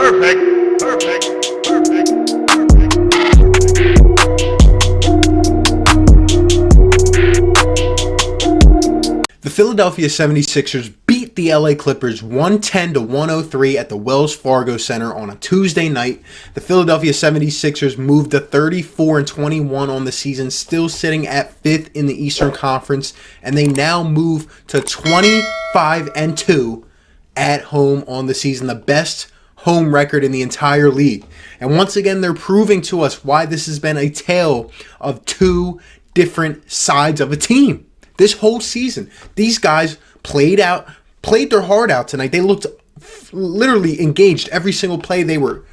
Perfect. Perfect. Perfect. The Philadelphia 76ers beat the LA Clippers 110-103 at the Wells Fargo Center on a Tuesday night. The Philadelphia 76ers moved to 34-21 on the season, still sitting at 5th in the Eastern Conference, and they now move to 25-2 at home on the season, the best home record in the entire league. And once again, they're proving to us why this has been a tale of two different sides of a team. This whole season, these guys played their heart out tonight. They looked literally engaged every single play. They were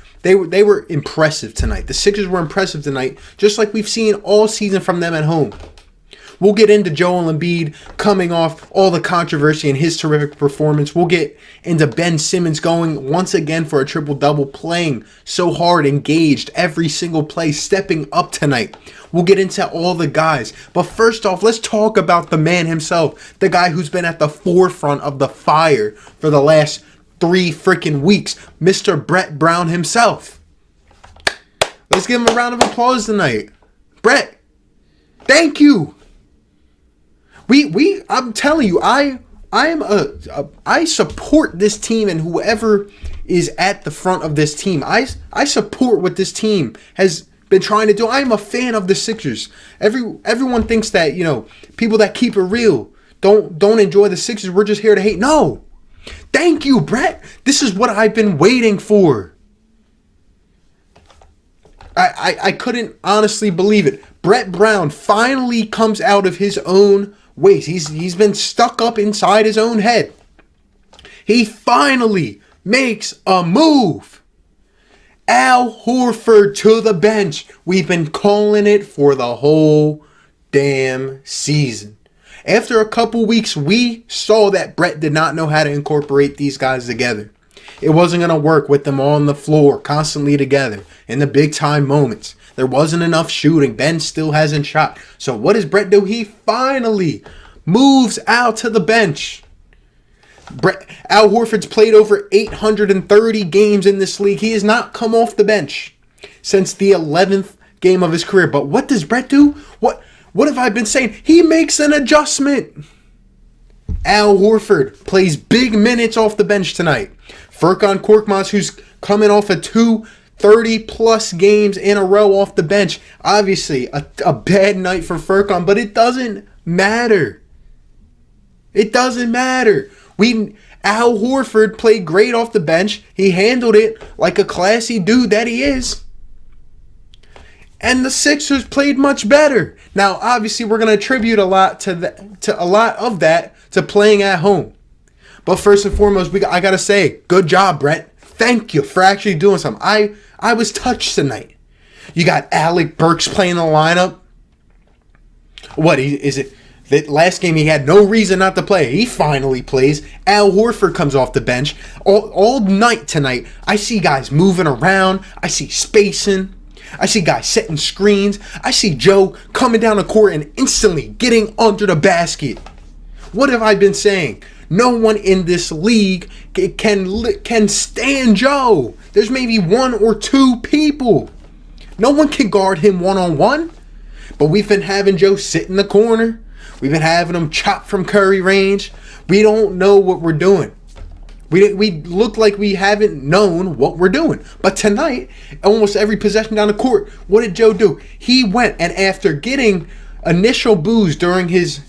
impressive tonight. The Sixers were impressive tonight, just like we've seen all season from them at home. We'll get into Joel Embiid coming off all the controversy and his terrific performance. We'll get into Ben Simmons going once again for a triple-double, playing so hard, engaged every single play, stepping up tonight. We'll get into all the guys. But first off, let's talk about the man himself, the guy who's been at the forefront of the fire for the last 3 freaking weeks, Mr. Brett Brown himself. Let's give him a round of applause tonight. Brett, thank you. I'm telling you, I support this team and whoever is at the front of this team. I support what this team has been trying to do. I am a fan of the Sixers. Everyone thinks that, people that keep it real don't enjoy the Sixers. We're just here to hate. No. Thank you, Brett. This is what I've been waiting for. I couldn't honestly believe it. Brett Brown finally comes out of his own ways. He's been stuck up inside his own head. He finally makes a move. Al Horford to the bench. We've been calling it for the whole damn season. After a couple weeks, we saw that Brett did not know how to incorporate these guys together. It wasn't going to work with them on the floor, constantly together, in the big time moments. There wasn't enough shooting. Ben still hasn't shot. So what does Brett do? He finally moves Al to the bench. Al Horford's played over 830 games in this league. He has not come off the bench since the 11th game of his career. But what does Brett do? What have I been saying? He makes an adjustment. Al Horford plays big minutes off the bench tonight. Furkan Korkmaz, who's coming off of 30-plus games in a row off the bench. Obviously, a bad night for Furkan, but it doesn't matter. It doesn't matter. Al Horford played great off the bench. He handled it like a classy dude that he is. And the Sixers played much better. Now, obviously, we're going to attribute a lot a lot of that to playing at home. But first and foremost, I got to say, good job, Brett. Thank you for actually doing something. I was touched tonight. You got Alec Burks playing the lineup. What is it? That last game he had no reason not to play. He finally plays. Al Horford comes off the bench. All night tonight, I see guys moving around. I see spacing. I see guys setting screens. I see Joe coming down the court and instantly getting under the basket. What have I been saying? No one in this league can stand Joe. There's maybe 1 or 2 people. No one can guard him one-on-one. But we've been having Joe sit in the corner. We've been having him chop from Curry range. We don't know what we're doing. We look like we haven't known what we're doing. But tonight, almost every possession down the court, what did Joe do? He went, and after getting initial boos during his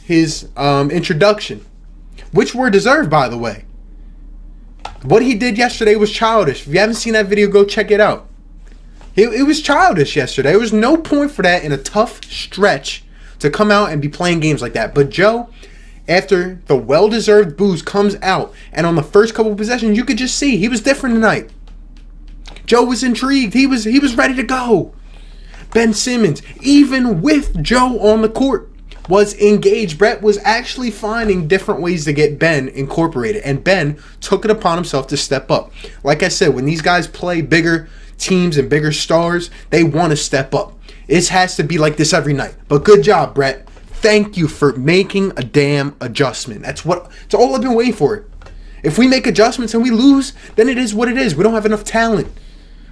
introduction, which were deserved, by the way. What he did yesterday was childish. If you haven't seen that video, go check it out. It was childish yesterday. There was no point for that in a tough stretch to come out and be playing games like that. But Joe, after the well-deserved boos, comes out, and on the first couple of possessions, you could just see he was different tonight. Joe was intrigued. He was ready to go. Ben Simmons, even with Joe on the court, was engaged. Brett was actually finding different ways to get Ben incorporated, and Ben took it upon himself to step up. Like I said, when these guys play bigger teams and bigger stars, they want to step up. It has to be like this every night. But good job, Brett. Thank you for making a damn adjustment. That's all I've been waiting for. If we make adjustments and we lose, then it is what it is. We don't have enough talent.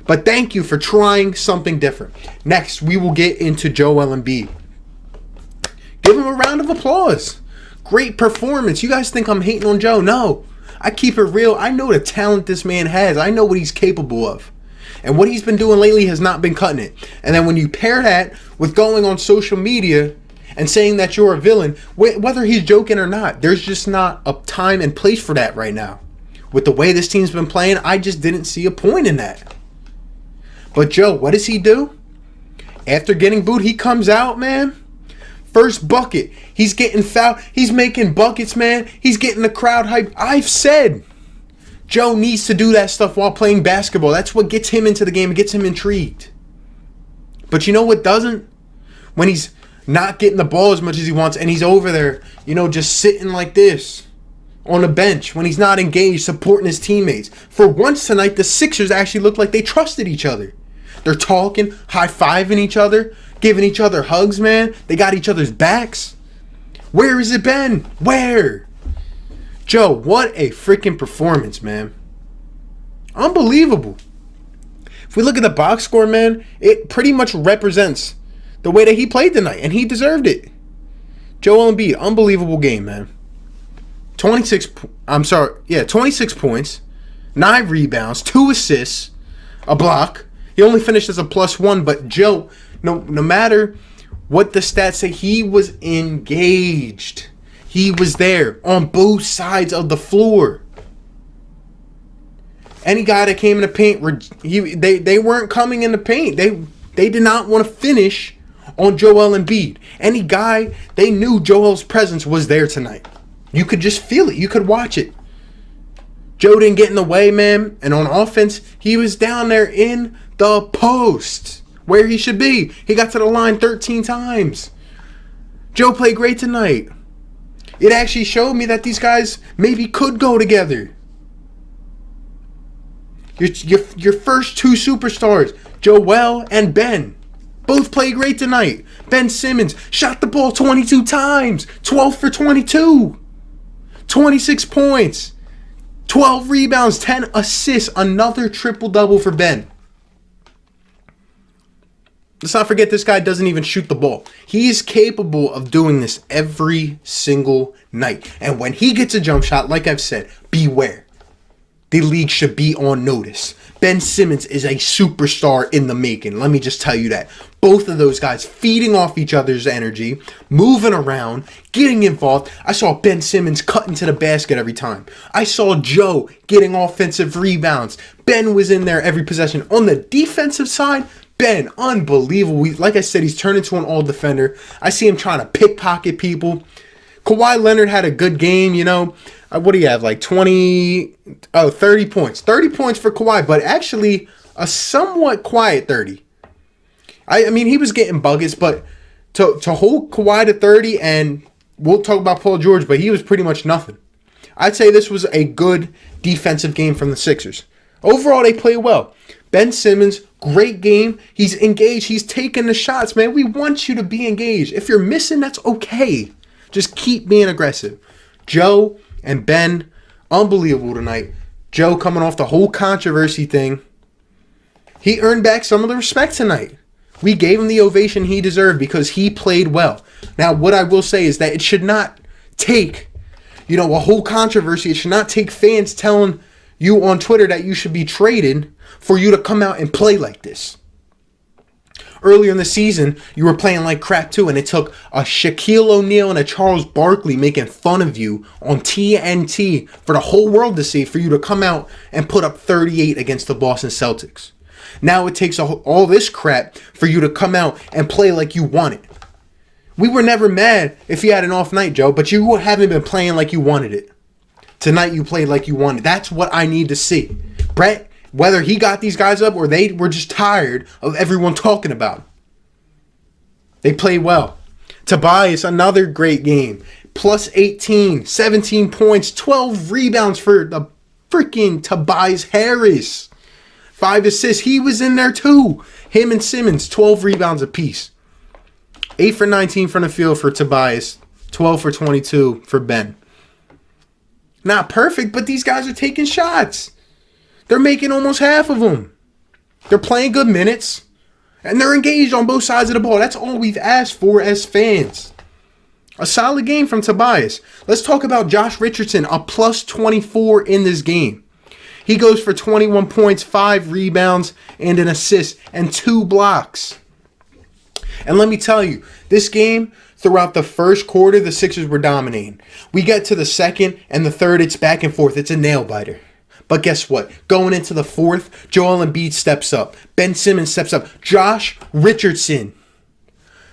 But thank you for trying something different. Next, we will get into Joel Embiid. Give him a round of applause. Great performance. You guys think I'm hating on Joe? No. I keep it real. I know the talent this man has. I know what he's capable of. And what he's been doing lately has not been cutting it. And then when you pair that with going on social media and saying that you're a villain, whether he's joking or not, there's just not a time and place for that right now. With the way this team's been playing, I just didn't see a point in that. But Joe, what does he do? After getting booed, he comes out, man. First bucket. He's getting fouled. He's making buckets, man. He's getting the crowd hype. I've said Joe needs to do that stuff while playing basketball. That's what gets him into the game. It gets him intrigued. But you know what doesn't? When he's not getting the ball as much as he wants and he's over there, just sitting like this on the bench when he's not engaged, supporting his teammates. For once tonight, the Sixers actually looked like they trusted each other. They're talking, high-fiving each other, giving each other hugs, man. They got each other's backs. Where has it been? Where? Joe, what a freaking performance, man. Unbelievable. If we look at the box score, man, it pretty much represents the way that he played tonight, and he deserved it. Joel Embiid, unbelievable game, man. 26 points, 9 rebounds, 2 assists, a block. He only finished as a +1, but Joe, no matter what the stats say, he was engaged. He was there on both sides of the floor. Any guy that came in the paint, they weren't coming in the paint. They did not want to finish on Joel Embiid. Any guy, they knew Joel's presence was there tonight. You could just feel it. You could watch it. Joe didn't get in the way, man. And on offense, he was down there in the post where he should be. He got to the line 13 times. Joe played great tonight. It actually showed me that these guys maybe could go together. Your first 2 superstars, Joel and Ben, both played great tonight. Ben Simmons shot the ball 22 times, 12 for 22, 26 points, 12 rebounds, 10 assists, another triple-double for Ben. Let's not forget this guy doesn't even shoot the ball. He is capable of doing this every single night. And when he gets a jump shot, like I've said, beware. The league should be on notice. Ben Simmons is a superstar in the making. Let me just tell you that. Both of those guys feeding off each other's energy, moving around, getting involved. I saw Ben Simmons cutting to the basket every time. I saw Joe getting offensive rebounds. Ben was in there every possession. On the defensive side, Ben, unbelievable. Like I said, he's turned into an all-defender. I see him trying to pickpocket people. Kawhi Leonard had a good game, What do you have, 30 points. 30 points for Kawhi, but actually a somewhat quiet 30. I mean, he was getting buckets, but to hold Kawhi to 30, and we'll talk about Paul George, but he was pretty much nothing. I'd say this was a good defensive game from the Sixers. Overall, they played well. Ben Simmons, great game. He's engaged. He's taking the shots, man. We want you to be engaged. If you're missing, that's okay. Just keep being aggressive. Joe and Ben, unbelievable tonight. Joe coming off the whole controversy thing. He earned back some of the respect tonight. We gave him the ovation he deserved because he played well. Now, what I will say is that it should not take, a whole controversy. It should not take fans telling you on Twitter that you should be traded for you to come out and play like this. Earlier in the season, you were playing like crap too, and it took a Shaquille O'Neal and a Charles Barkley making fun of you on TNT for the whole world to see for you to come out and put up 38 against the Boston Celtics. Now it takes all this crap for you to come out and play like you want it. We were never mad if you had an off night, Joe, but you haven't been playing like you wanted it. Tonight you played like you wanted. That's what I need to see. Brett, whether he got these guys up or they were just tired of everyone talking about him. They played well. Tobias, another great game. Plus 18, 17 points, 12 rebounds for the freaking Tobias Harris. 5 assists. He was in there too. Him and Simmons, 12 rebounds apiece. 8 for 19 from the field for Tobias. 12 for 22 for Ben. Not perfect, but these guys are taking shots. They're making almost half of them. They're playing good minutes. And they're engaged on both sides of the ball. That's all we've asked for as fans. A solid game from Tobias. Let's talk about Josh Richardson, a plus 24 in this game. He goes for 21 points, 5 rebounds, and an assist, and 2 blocks. And let me tell you, this game, throughout the first quarter, the Sixers were dominating. We get to the second and the third, it's back and forth. It's a nail-biter. But guess what? Going into the fourth, Joel Embiid steps up. Ben Simmons steps up. Josh Richardson.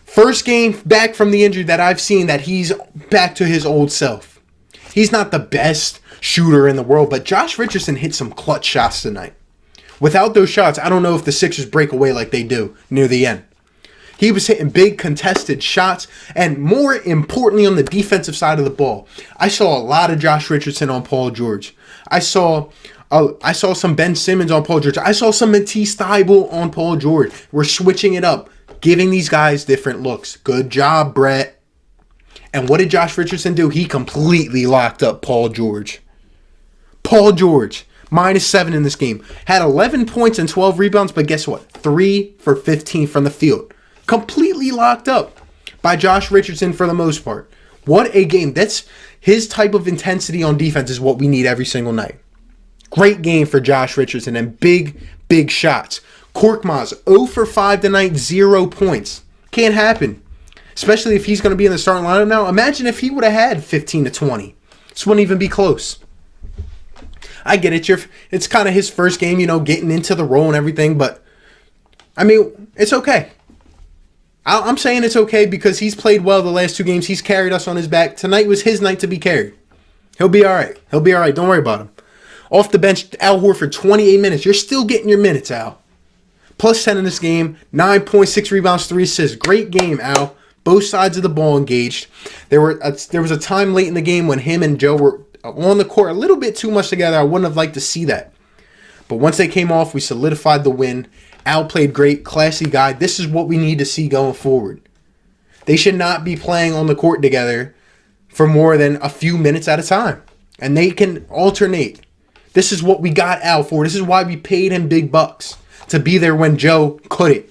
First game back from the injury that I've seen that he's back to his old self. He's not the best shooter in the world, but Josh Richardson hit some clutch shots tonight. Without those shots, I don't know if the Sixers break away like they do near the end. He was hitting big contested shots, and more importantly on the defensive side of the ball, I saw a lot of Josh Richardson on Paul George. I saw some Ben Simmons on Paul George. I saw some Matisse Thybulle on Paul George. We're switching it up, giving these guys different looks. Good job, Brett. And what did Josh Richardson do? He completely locked up Paul George. Paul George, -7 in this game. Had 11 points and 12 rebounds, but guess what? 3 for 15 from the field. Completely locked up by Josh Richardson for the most part. What a game. That's his type of intensity on defense is what we need every single night. Great game for Josh Richardson and big shots. Korkmaz, 0 for 5 tonight, 0 points. Can't happen. Especially if he's going to be in the starting lineup now. Imagine if he would have had 15 to 20. This wouldn't even be close. I get it. It's kind of his first game, getting into the role and everything. But, I mean, it's okay. I'm saying it's okay because he's played well the last 2 games. He's carried us on his back. Tonight was his night to be carried. He'll be all right. Don't worry about him. Off the bench, Al Horford, 28 minutes. You're still getting your minutes, Al. Plus 10 in this game. 9.6 rebounds, 3 assists. Great game, Al. Both sides of the ball engaged. There was a time late in the game when him and Joe were on the court a little bit too much together. I wouldn't have liked to see that. But once they came off, we solidified the win. Al played great, classy guy. This is what we need to see going forward. They should not be playing on the court together for more than a few minutes at a time. And they can alternate. This is what we got Al for. This is why we paid him big bucks. To be there when Joe couldn't.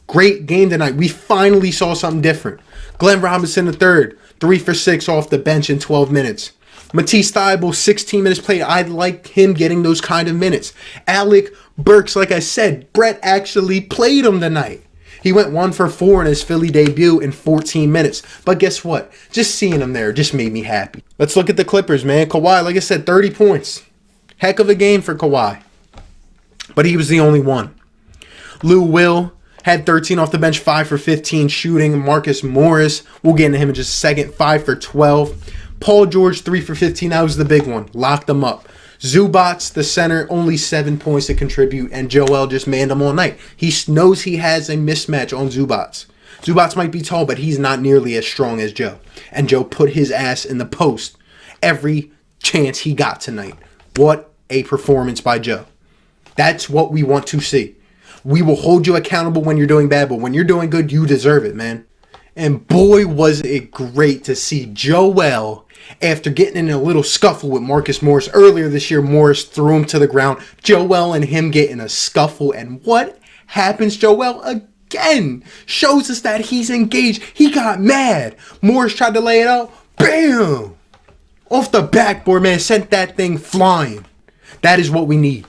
Great game tonight. We finally saw something different. Glenn Robinson III, 3 for 6 off the bench in 12 minutes. Matisse Thybulle, 16 minutes played. I'd like him getting those kind of minutes. Alec Burks, like I said, Brett actually played him tonight. He went 1 for 4 in his Philly debut in 14 minutes. But guess what? Just seeing him there just made me happy. Let's look at the Clippers, man. Kawhi, like I said, 30 points. Heck of a game for Kawhi. But he was the only one. Lou Will had 13 off the bench, 5 for 15 shooting. Marcus Morris, we'll get into him in just a second, 5 for 12. Paul George, 3 for 15. That was the big one. Locked them up. Zubats, the center, only 7 points to contribute, and Joel just manned him all night. He knows he has a mismatch on Zubats. Zubats might be tall, but he's not nearly as strong as Joe. And Joe put his ass in the post every chance he got tonight. What a performance by Joe. That's what we want to see. We will hold you accountable when you're doing bad, but when you're doing good, you deserve it, man. And boy, was it great to see Joel, after getting in a little scuffle with Marcus Morris earlier this year. Morris threw him to the ground. Joel and him get in a scuffle. And what happens? Joel again shows us that he's engaged. He got mad. Morris tried to lay it out. Bam! Off the backboard, man. Sent that thing flying. That is what we need.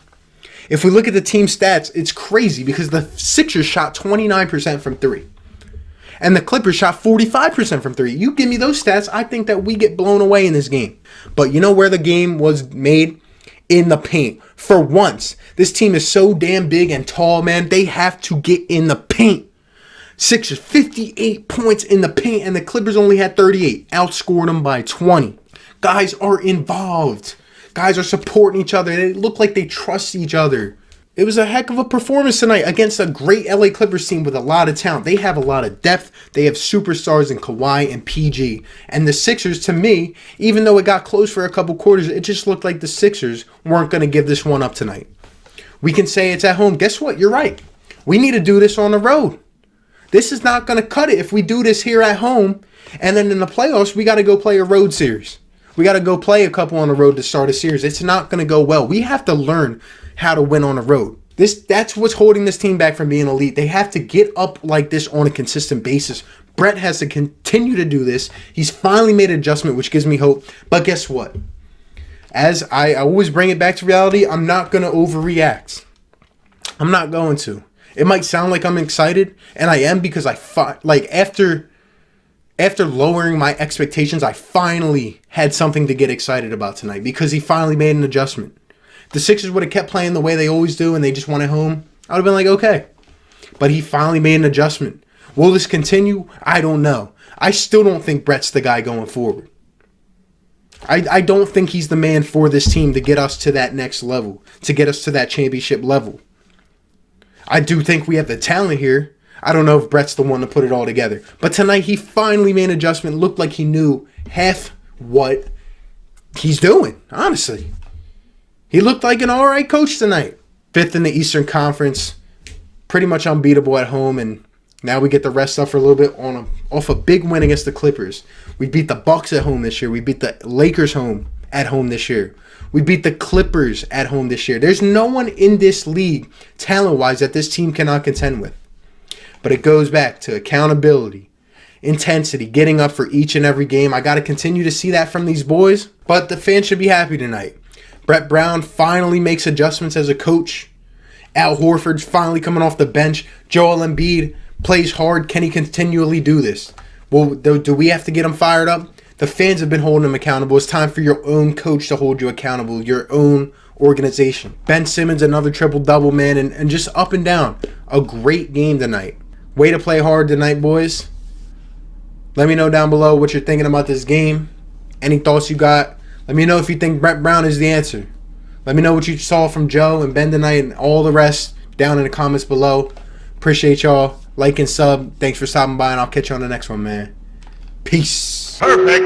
If we look at the team stats, it's crazy because the Sixers shot 29% from 3. And the Clippers shot 45% from 3. You give me those stats, I think that we get blown away in this game. But you know where the game was made? In the paint. For once, this team is so damn big and tall, man. They have to get in the paint. Sixers, 58 points in the paint, and the Clippers only had 38. Outscored them by 20. Guys are involved. Guys are supporting each other. They look like they trust each other. It was a heck of a performance tonight against a great LA Clippers team with a lot of talent. They have a lot of depth. They have superstars in Kawhi and PG. And the Sixers, to me, even though it got close for a couple quarters, it just looked like the Sixers weren't going to give this one up tonight. We can say it's at home. Guess what? You're right. We need to do this on the road. This is not going to cut it if we do this here at home. And then in the playoffs, we got to go play a road series. We got to go play a couple on the road to start a series. It's not going to go well. We have to learn how to win on the road. That's what's holding this team back from being elite. They have to get up like this on a consistent basis. Brett has to continue to do this. He's finally made an adjustment, which gives me hope. But guess what? As I always bring it back to reality, I'm not going to overreact. I'm not going to. It might sound like I'm excited, and I am, because after lowering my expectations, I finally had something to get excited about tonight, because he finally made an adjustment. The Sixers would have kept playing the way they always do and they just won at home, I would have been like, okay. But he finally made an adjustment. Will this continue? I don't know. I still don't think Brett's the guy going forward. I don't think he's the man for this team to get us to that next level, to get us to that championship level. I do think we have the talent here. I don't know if Brett's the one to put it all together. But tonight he finally made an adjustment. Looked like he knew half what he's doing, honestly. He looked like an all right coach tonight. 5th in the Eastern Conference. Pretty much unbeatable at home. And now we get to rest up for a little bit off a big win against the Clippers. We beat the Bucks at home this year. We beat the Lakers at home this year. We beat the Clippers at home this year. There's no one in this league, talent-wise, that this team cannot contend with. But it goes back to accountability, intensity, getting up for each and every game. I got to continue to see that from these boys. But the fans should be happy tonight. Brett Brown finally makes adjustments as a coach. Al Horford's finally coming off the bench. Joel Embiid plays hard. Can he continually do this? Well, do we have to get him fired up? The fans have been holding him accountable. It's time for your own coach to hold you accountable, your own organization. Ben Simmons, another triple-double, man, and just up and down. A great game tonight. Way to play hard tonight, boys. Let me know down below what you're thinking about this game. Any thoughts you got? Let me know if you think Brett Brown is the answer. Let me know what you saw from Joe and Ben tonight and all the rest down in the comments below. Appreciate y'all. Like and sub. Thanks for stopping by, and I'll catch you on the next one, man. Peace. Perfect.